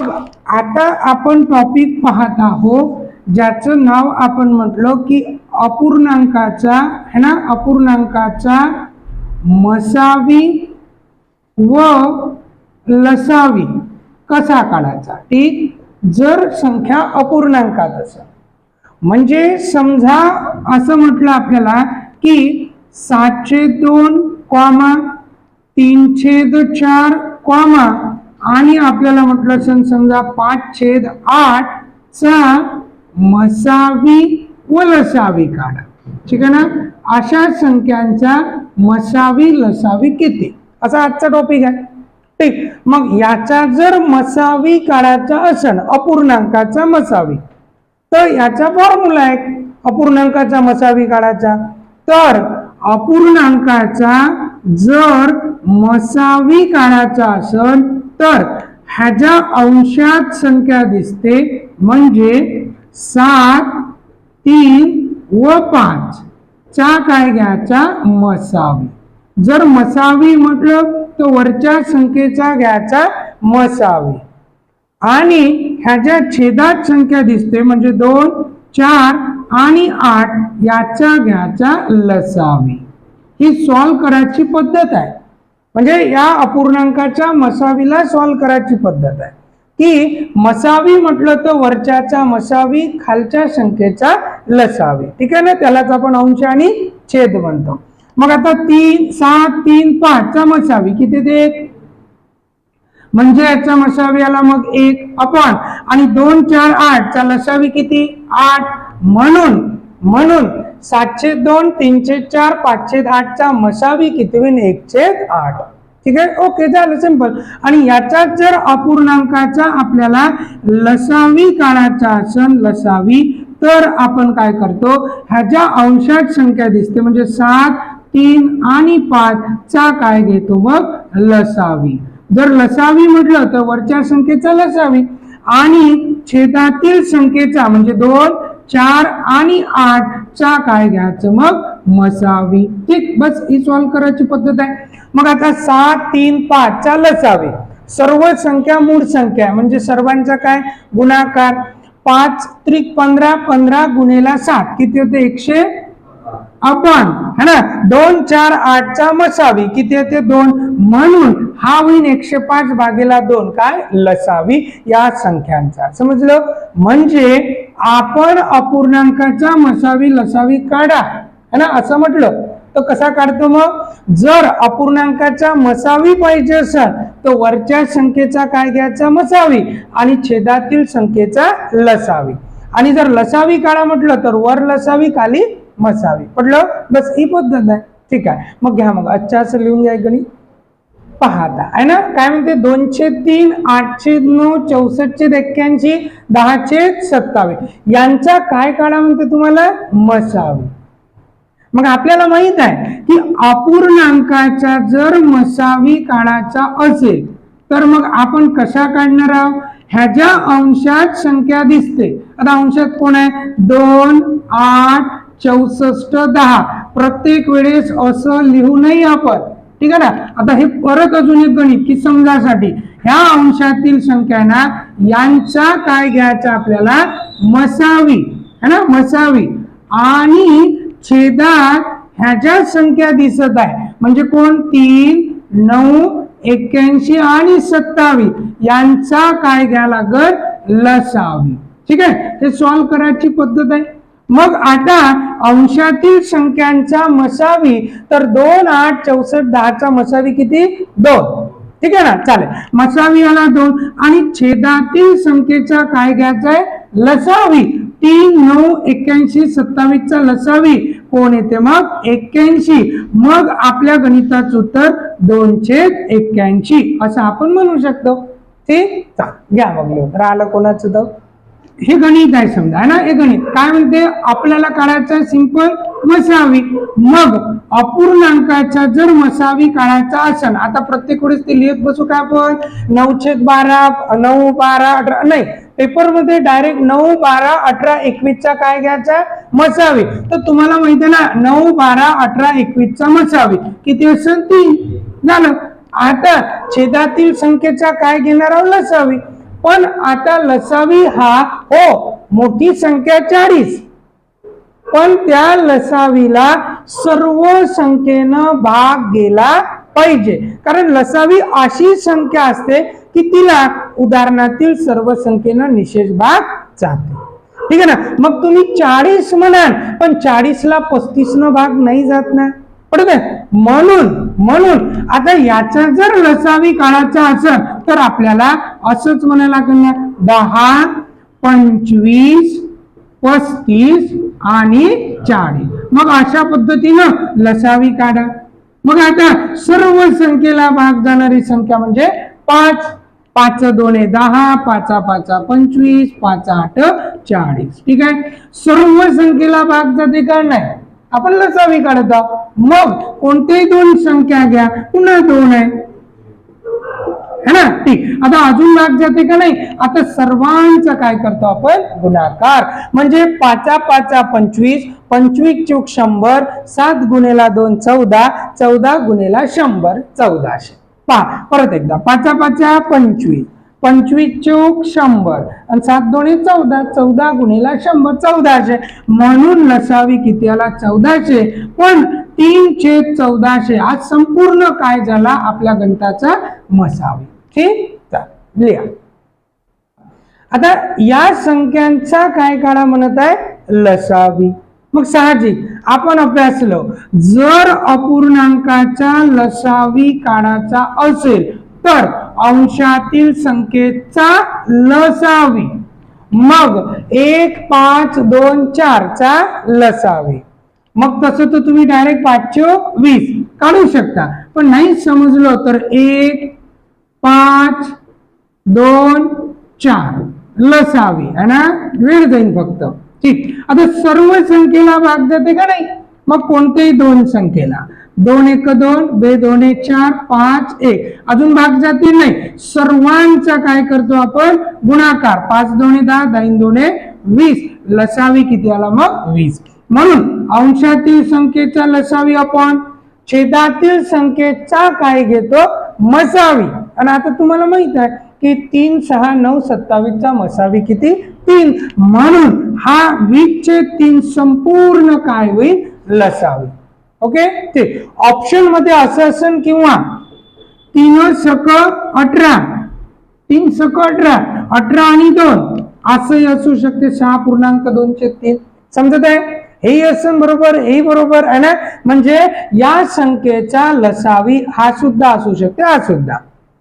मग आता आपण टॉपिक पाहत आहोत ज्याचं नाव आपण म्हटलं की अपूर्णांकाचा है ना, अपूर्णांकाचा मसावी व लसावी कसा काढायचा। ठीक, जर संख्या अपूर्णांकात असेल म्हणजे समजा असं म्हटलं आपल्याला की 7/2 कॉमा 3/4 कॉमा आणि आपल्याला म्हटलं समजा 5/8 चा मसावी व लसावी काढा। ठीक आहे ना, अशा संख्यांचा मसावी लसावी किती, असा आजचा टॉपिक आहे। ठीक, मग याचा जर मसावी काढायचा असेल अपूर्णांकाचा मसावी तर याचा फॉर्म्युला आहे अपूर्णांकाचा मसावी काढायचा। तर अपूर्णांकाचा जर मसावी काढायचा असेल तर ह्याच्या अंशात संख्या दिसते म्हणजे 7, 3 व 5 चा काय घ्यायचा मसावी। जर मसावी म्हटलं तर वरच्या संख्येचा घ्यायचा मसावी आणि ह्याच्या छेदात संख्या दिसते म्हणजे 2, 4 आणि 8 याचा घ्यायचा लसावी। ही सॉल्व करायची पद्धत आहे, म्हणजे या अपूर्णांकाच्या मसावीला सॉल्व करायची पद्धत आहे की मसावी म्हटलं तर वरच्याचा मसावी खालच्या संख्येचा लसावी। ठीक आहे ना, त्यालाच आपण अंश आणि छेद म्हणतो। मग आता 3, 7, 3, 5 चा मसावी किती ते म्हणजे याचा मसावी आला मग 1 अपॉन आणि 2, 4, 8 चा लसावी किती 8 म्हणून 7/2 3/4 5/8 चा मसावी किती होईल 1/8। ठीक आहे, ओके, झालं सिंपल। आणि याचा जर अपूर्णांकाचा आपल्याला लसावी काढायचा असेल लसावी तर आपण काय करतो, ह्याच्या अंशात संख्या दिसते म्हणजे 7, 3 आणि 5 चा काय घेतो मग लसावी। जर लसावी म्हटलं तर वरच्या संख्येचा लसावी आणि छेदातील संख्येचा म्हणजे 2, 4 आणि 8 चा काय घ्यायचं मग मसावी। ठीक, बस ही सॉल्व करायची पद्धत आहे। मग आता 7, 3, 5 चा लसावी, सर्व संख्या मूळ संख्या म्हणजे सर्वांचा काय गुणाकार 5 त्रिक 15 15 गुणिले 7 किती होते 100 अपॉन है ना 2, 4, 8 चा मसावी किती होते 2 म्हणून हा होईल 105 भागीला 2 काय लसावी या संख्यांचा। समजलं, म्हणजे आपण अपूर्णांकाचा मसावी लसावी काढा है ना असं म्हटलं तर कसा काढतो मग, जर अपूर्णांकाचा मसावी पाहिजे असेल तर वरच्या संख्येचा काय घ्यायचा मसावी आणि छेदातील संख्येचा लसावी आणि जर लसावी काढा म्हटलं तर वर लसावी खाली मसावी। पडलं, बस ही पद्धत आहे। ठीक आहे, मग घ्या मग अच्छा असं लिहून घ्या गणित पाहता आहे ना, काय म्हणते 2/3 8/9 64/81 10/27 यांचा काय काढा म्हणते तुम्हाला मसावी। मग आपल्याला माहित आहे की अपूर्णांकाचा जर मसावी काढायचा असेल तर मग आपण कशा काढणार आहोत, ह्याच्या अंशात संख्या दिसते। आता अंशात कोण आहे 2, 8, 64, 10 प्रत्येक वेळेस असं लिहू नये आपण। ठीक आहे ना, आता हे परत अजून एक गणित की समजासाठी ह्या अंशातील संख्या ना यांचा काय घ्यायचा आपल्याला मसावी है ना मसावी आणि छेदात ह्याच्या संख्या दिसत आहे म्हणजे कोण 3, 9, 81 आणि 27 यांचा काय घ्या लागत लसावी। ठीक आहे, हे सॉल्व करायची पद्धत आहे। मग आता अंशातील संख्यांचा मसावी तर 2, 8, 64, 10 चा मसावी किती 2। ठीक आहे ना, चालेल, मसावी आला 2 आणि छेदातील संख्येचा काय घ्यायचा आहे लसावी 3, 9, 81, 27 चा लसावी कोण येते मग 81। मग आपल्या गणिताचं उत्तर 2/81 असं आपण म्हणू शकतो। ठीक, चालेल, घ्या मग लिहून राहिलं कोणाचं तर हे गणित आहे समजा है ना। हे गणित काय म्हणते आपल्याला काढायचा सिंपल मसावी। मग अपूर्णांकाचा जर मसावी काढायचा असेल आता प्रत्येक वेळेस ते लिहित बसू काय आपण 9/12 9, 12, 18 नाही, पेपर मध्ये डायरेक्ट 9, 12, 18, 21 चा काय घ्यायचा मसावी। तर तुम्हाला माहिती आहे ना 9, 12, 18, 21 चा मसावी किती असेल 3 झालं। आता छेदातील संख्येचा काय घेणार आहोत लसावी पण आता लसावी हा हो मोठी संख्या 40, पण त्या लसावीला सर्व संख्येनं भाग गेला पाहिजे, कारण लसावी अशी संख्या असते की तिला उदाहरणातील सर्व संख्येनं निशेष भाग जाते. ठीक आहे ना. मग तुम्ही 40 म्हणाल, पण 40 ला 35 न भाग नाही जात ना, बरोबर. म्हणून आता याचा जर लसावी काढायचा असेल तर आपल्याला असंच म्हणायला लागेल, 10, 25, 35 आणि 40. मग अशा पद्धतीनं लसावी काढा. मग आता सर्व संख्येला भाग जाणारी संख्या म्हणजे 5. 5 2 10, 5 5 25, 5 8 40. ठीक आहे. सर्व संख्येला भाग जाते का नाही, आपण लसावी काढत आहोत. मग कोणत्याही दोन संख्या घ्या, पुन्हा 2 आहे है ना. ठीक. आता अजून भाग जाते का नाही, आता सर्वांचा काय करतो आपण, गुणाकार. म्हणजे 5 5 25, 25 चूक 100, 7 गुणेला 2 14, 14 गुणेला 100 1400. पहा परत एकदा, 5 5 25, 25 चूक 100 आणि 7 2 14, 14 गुणेला 100 1400. म्हणून लसावी किती आला, 1400. पण 3/1400 आज संपूर्ण काय झाला आपल्या गणिताचा मसावी. ठीक, लिहा. आता या संख्यांचा काय काढा म्हणत आहे, लसावी. मग साहजिक आपण अभ्यासलो, जर अपूर्णांकाचा लसावी काढायचा असेल तर अंशातील संख्येचा लसावी, मग 1 5 2 4 चा लसावी. मग तसं तर तुम्ही डायरेक्ट 520 काढू शकता, पण नाही समजलं तर 1 5 2 4 लसावी है ना, वेळ जाईल फक्त. ठीक. आता सर्व संख्येला भाग जाते का नाही, मग कोणत्याही दोन संख्येला, 2 1 2, 2 2 4, 5 1 अजून भाग जाते नाही, सर्वांचा काय करतो आपण, गुणाकार. 5 2 10, 10 2 20, लसावी किती आला मग 20. म्हणून अंशातील संख्येचा लसावी आपण छेदातील संख्येचा काय घेतो, मसावी. आणि आता तुम्हाला माहित आहे की 3 6 9 27 चा मसावी किती, 3. म्हणून हा 20/3 संपूर्ण काय होईल, लसावी. ओके. ते ऑप्शन मध्ये असं असेल किंवा 3 सक 18, 3 सक 18, 18 आणि 2 असंही असू शकते, 6.2/3. समजत आहे, हे असेल बरोबर, हे बरोबर आहे ना. म्हणजे या संख्येचा लसावी हा सुद्धा असू शकते, हा सुद्धा.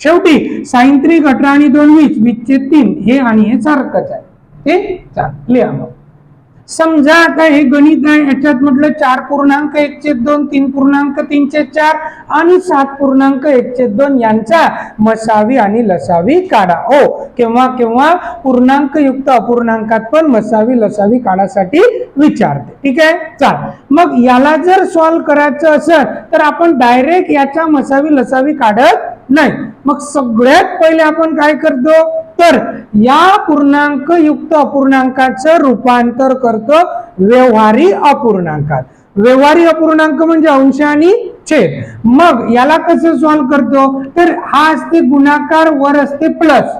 शेवटी साइन 3 18 आणि 2 20, 20/3 हे आणि हे सारखंच आहे. ठीक. चाल लिहा. मग समजा आता हे गणित आहे, याच्यात म्हटलं 4.1/2, 3.3/4 आणि 7.1/2 यांचा मसावी आणि लसावी काढा. हो, केव्हा केव्हा पूर्णांक युक्त अपूर्णांकात पण मसावी लसावी काढासाठी विचारते. ठीक आहे. चाल, मग याला जर सॉल्व्ह करायचं असेल तर आपण डायरेक्ट याचा मसावी लसावी काढत नाही. मग सगळ्यात पहिले आपण काय करतो, तर या पूर्णांक युक्त अपूर्णांकाचं रूपांतर करतो व्यवहारी अपूर्णांकात. व्यवहारी अपूर्णांक म्हणजे अंश आणि छेद. मग याला कसं सॉल्व्ह करतो, तर हा असते गुणाकार, वर असते प्लस.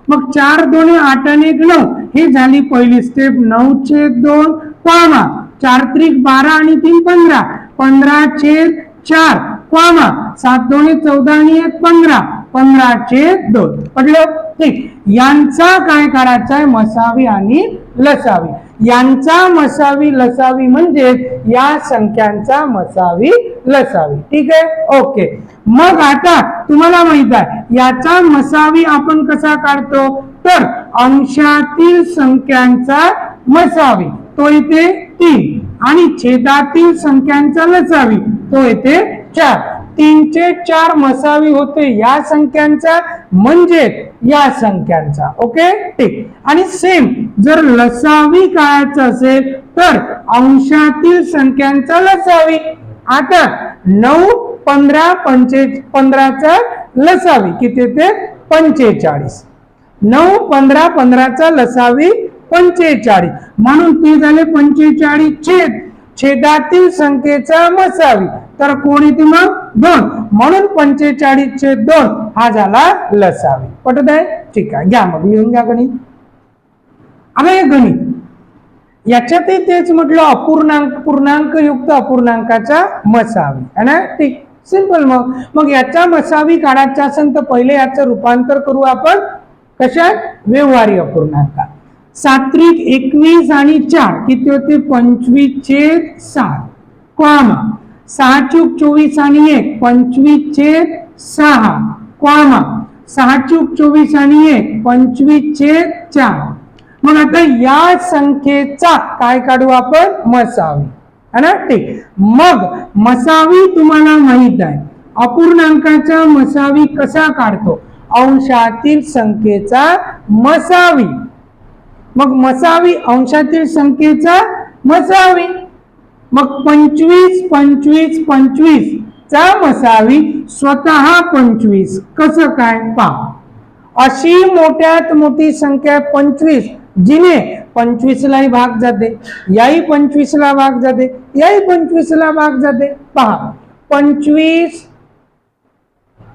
मग 4 2 8 आणि 1 9 ही झाली पहिली स्टेप. 9/2 कॉमा 4 3 12 आणि 3 15, 15/4 कॉमा 7 2 14 आणि 1 15, 15/2. पडलं. ठीक. यांचा काय करायचा आहे, मसावी आणि लसावी. यांचा मसावी लसावी म्हणजे या संख्यांचा मसावी लसावी. ठीक आहे. ओके. मग आता तुम्हाला माहित आहे याचा मसावी आपण कसा काढतो, तर अंशातील संख्यांचा मसावी तो इथे 3 आणि छेदातील संख्यांचा लसावी तो इथे 4. 3/4 मसावी होते या संख्यांचा म्हणजे या संख्यांचा. ओके. ठीक. आणि सेम जर लसावी काढायचं असेल तर अंशातील संख्यांचा लसावी. आता 9 15 15 चा लसावी किती ते 45. 9 15 15 चा लसावी 45. म्हणून ते झाले 45 छेदातील संख्येचा मसावी. तर कोण येते मग 2. म्हणून 45/2 हा झाला लसावी. पटत आहे. ठीक आहे, घ्या मग लिहून घ्या गणित. आता हे गणित याच्यातही तेच म्हटलं, अपूर्णांक पूर्णांक युक्त अपूर्णांकाचा मसावी है ना. ठीक, सिंपल. मग याचा मसावी काढायचा असेल तर पहिले याचं रूपांतर करू आपण कशात, व्यवहारी अपूर्णांकात. सात्विक 21 आणि 4 किती होते, 25/7 कॉमा 6 चूक 24 आणि 1 25/6 कॉमा 6 चूक 24 आणि 1 25/4. मग आता या संख्येचा काय काढू आपण, मसावी है ना. ठीक, मग मसावी तुम्हाला माहित आहे, अपूर्णांकाचा मसावी कसा काढतो, अंशातील संख्येचा मसावी. मग मसावी अंशातील संख्येचा मसावी. मग 25 25 25 चा मसावी स्वतः 25 कसं काय पहा. अशी मोठ्यात मोठी संख्या 25 जिने 25 लाही भाग जाते, याही 25 ला भाग जाते, याही 25 ला भाग जाते. पहा 25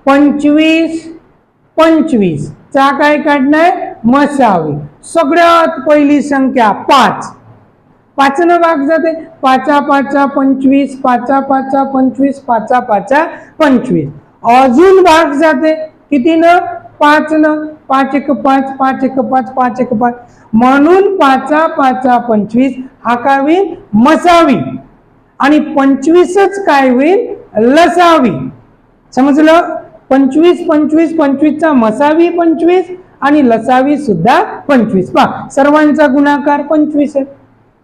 25 25 चा काय काढणार, मसावी. सगळ्यात पहिली संख्या 5, 5 न भाग जाते, 5 5 25 5 5 25 5 5 25. अजून भाग जाते किती न, 5 न, 5 1 5 5 1 5 5 1 5. म्हणून 5 5 25 हा काय होईल, मसावी. आणि 25च काय होईल, लसावी. समजलं. 25 25 25 चा मसावी 25 आणि लसावी सुद्धा 25. पहा सर्वांचा गुणाकार 25 आहे.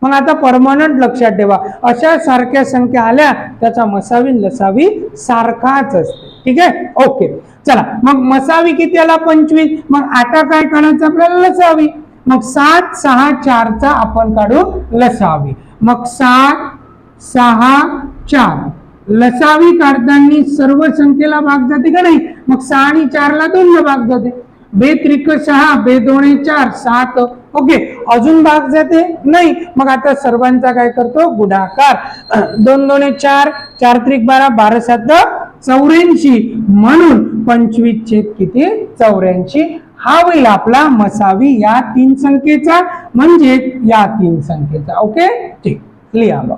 मग आता परमनंट लक्षात ठेवा, अशा सारख्या संख्या आल्या त्याचा मसावी लसावी सारखाच असते. ठीक आहे, ओके. चला मग मसावी किती आला, 25. मग आता काय काढायचं आपल्याला, लसावी. मग 7 6 4 चा आपण काढू लसावी. मग 7 6 4 लसावी काढताना सर्व संख्येला भाग जाते का नाही. मग 6 आणि 4 ला 2 भाग जाते, 2 त्रिक 6 2 2 4 7. ओके, अजून भाग जाते नाही. मग आता सर्वांचा काय करतो, गुणाकार. 2 2 4 4 त्रिक 12 12 7 84. म्हणून 25 किती, 84. हा होईल आपला मसावी या 3 संख्येचा, म्हणजे या 3 संख्येचा. ओके, ठीक, लिहा मग.